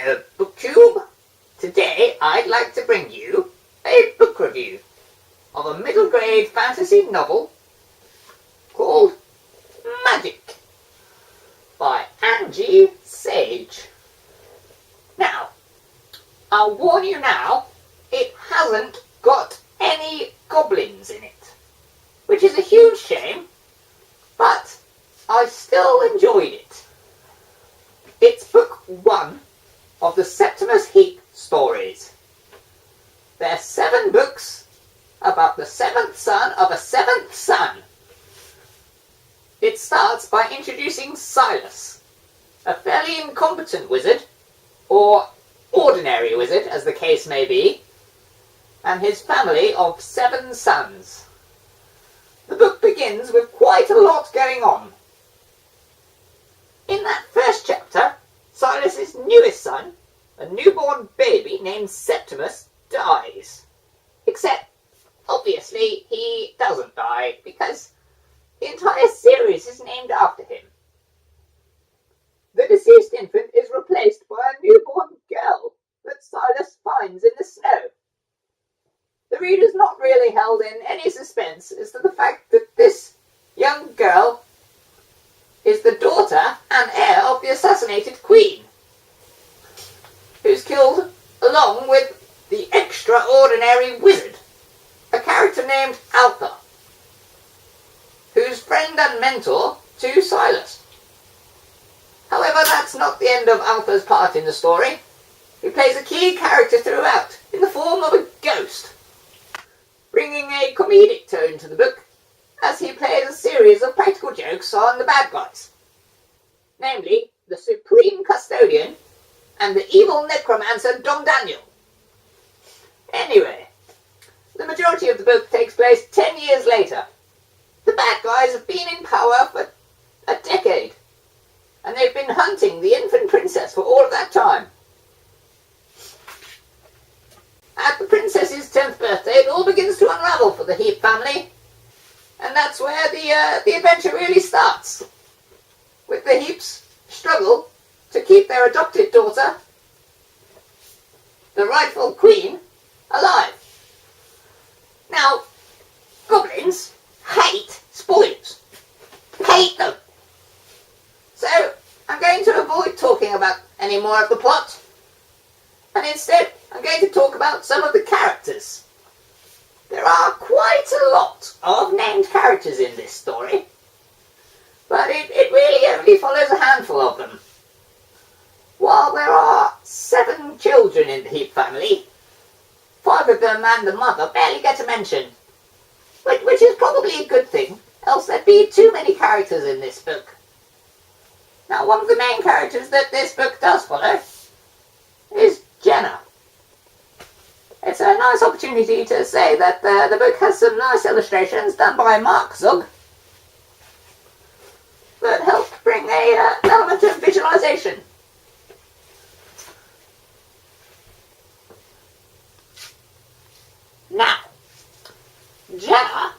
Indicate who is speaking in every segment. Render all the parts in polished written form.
Speaker 1: Hello, BookTube. Today I'd like to bring you a book review of a middle grade fantasy novel called Magyk by Angie Sage. Now, I'll warn you now, it hasn't got any goblins in it, which is a huge shame, but I still enjoyed it. It's book 1 of the Septimus Heap stories. They're 7 books about the 7th son of a 7th son. It starts by introducing Silas, a fairly incompetent wizard, or ordinary wizard as the case may be, and his family of 7 sons. The book begins with quite a lot going on. In that first chapter, Silas's newest son, a newborn baby named Septimus, dies. Except, obviously, he doesn't die, because the entire series is named after him. The deceased infant is replaced by a newborn girl that Silas finds in the snow. The reader's not really held in any suspense as to the fact that this young girl is the daughter and heir of the assassinated queen, who's killed along with the extraordinary wizard, a character named Alpha, who's friend and mentor to Silas. However, that's not the end of Alpha's part in the story. He plays a key character throughout, in the form of a ghost, bringing a comedic tone to the book as he plays a series of practical jokes on the bad guys, namely the Supreme Custodian and the evil necromancer Dom Daniel. Anyway, the majority of the book takes place 10 years later. The bad guys have been in power for a decade, and they've been hunting the infant princess for all of that time. At the princess's 10th birthday, it all begins to unravel for the Heap family, and that's where the adventure really starts, with the Heaps' struggle to keep their adopted daughter, the rightful queen, alive. Now, goblins hate spoilers. Hate them. So, I'm going to avoid talking about any more of the plot, and instead I'm going to talk about some of the characters. There are quite a lot of named characters in this story, but it really only follows a handful of them. While there are 7 children in the Heap family, 5 of them and the mother barely get a mention, which is probably a good thing, else there'd be too many characters in this book. Now, one of the main characters that this book does follow is Jenna. It's a nice opportunity to say that the book has some nice illustrations done by Mark Zug that help bring an element of visualization. Now, Jenna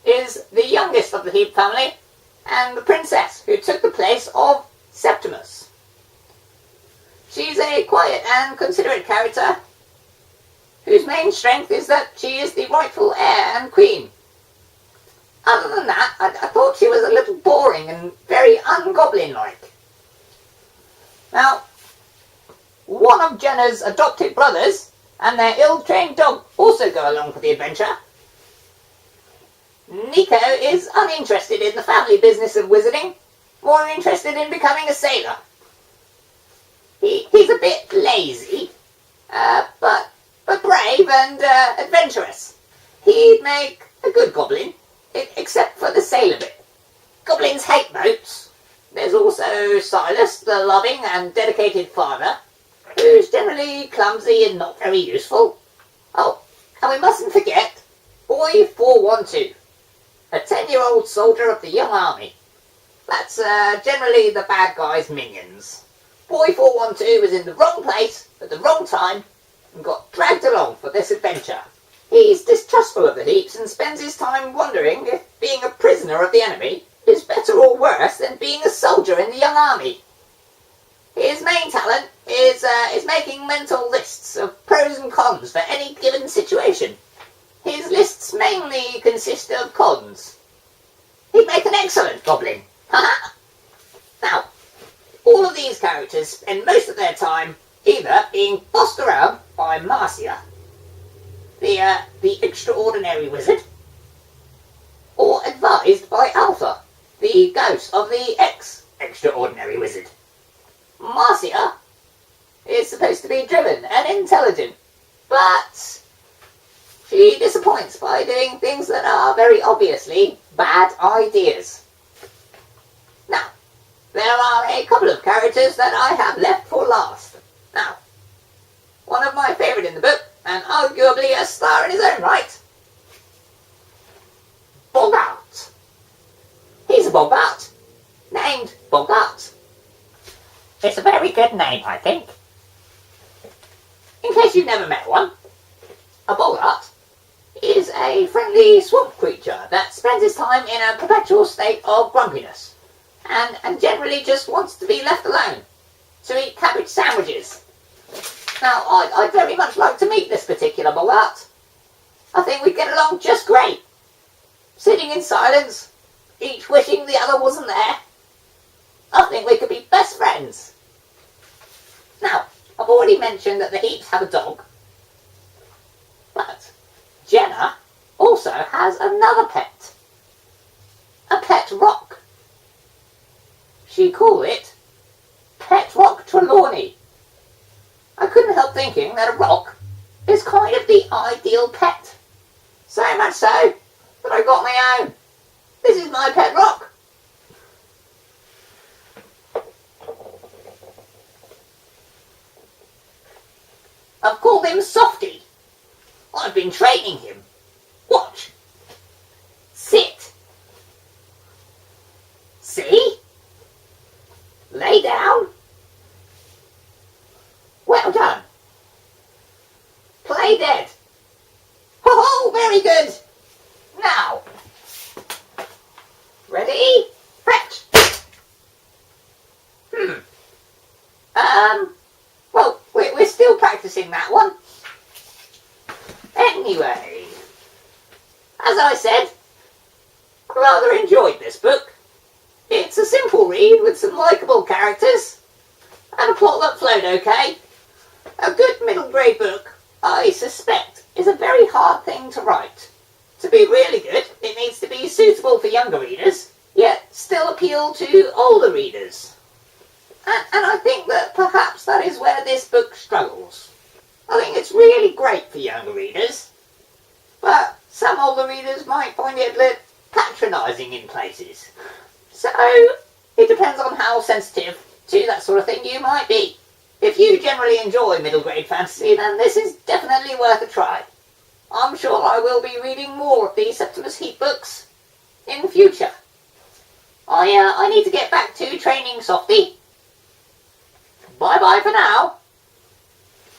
Speaker 1: is the youngest of the Heap family and the princess who took the place of Septimus. She's a quiet and considerate character whose main strength is that she is the rightful heir and queen. Other than that, I thought she was a little boring and very un-goblin-like. Now, one of Jenna's adopted brothers and their ill-trained dog also go along for the adventure. Nico is uninterested in the family business of wizarding, more interested in becoming a sailor. He's a bit lazy, but brave and adventurous. He'd make a good goblin, except for the sailor bit. Goblins hate boats. There's also Silas, the loving and dedicated father, who's generally clumsy and not very useful. Oh, and we mustn't forget Boy 412, a 10-year-old soldier of the young army. That's generally the bad guy's minions. Boy 412 was in the wrong place at the wrong time and got dragged along for this adventure. He's distrustful of the Heaps and spends his time wondering if being a prisoner of the enemy is better or worse than being a soldier in the young army. His main talent is making mental lists of pros and cons for any given situation. His lists mainly consist of cons. He'd make an excellent goblin. Now, all of these characters spend most of their time either being bossed around by Marcia, the extraordinary wizard, or advised by Alpha, the ghost of the ex-extraordinary wizard. Marcia is supposed to be driven and intelligent, but she disappoints by doing things that are very obviously bad ideas. Now, there are a couple of characters that I have left for last. Now, one of my favourite in the book, and arguably a star in his own right, Bogart. He's a Bogart, named Bogart. It's a very good name, I think. In case you've never met one, a Bogart is a friendly swamp creature that spends his time in a perpetual state of grumpiness and generally just wants to be left alone to eat cabbage sandwiches. Now, I'd very much like to meet this particular Bogart. I think we'd get along just great. Sitting in silence, each wishing the other wasn't there. I think we could be best friends. Now, I've already mentioned that the Heaps have a dog, but Jenna also has another pet. A pet rock. She called it Pet Rock Trelawney. I couldn't help thinking that a rock is kind of the ideal pet. So much so that I got my own. This is my pet rock. I've called him Softy. I've been training him. Watch. Sit. See? Lay down. Well done. Play dead. Oh, very good. Now. Ready? Fetch. Well, we're still practicing that one. Anyway, as I said, I rather enjoyed this book. It's a simple read with some likeable characters and a plot that flowed okay. A good middle grade book, I suspect, is a very hard thing to write. To be really good, it needs to be suitable for younger readers, yet still appeal to older readers. And I think that perhaps that is where this book struggles. I think it's really great for younger readers, but some older readers might find it a bit patronising in places. So, it depends on how sensitive to that sort of thing you might be. If you generally enjoy middle grade fantasy, then this is definitely worth a try. I'm sure I will be reading more of these Septimus Heap books in the future. I need to get back to training Softy. Bye bye for now.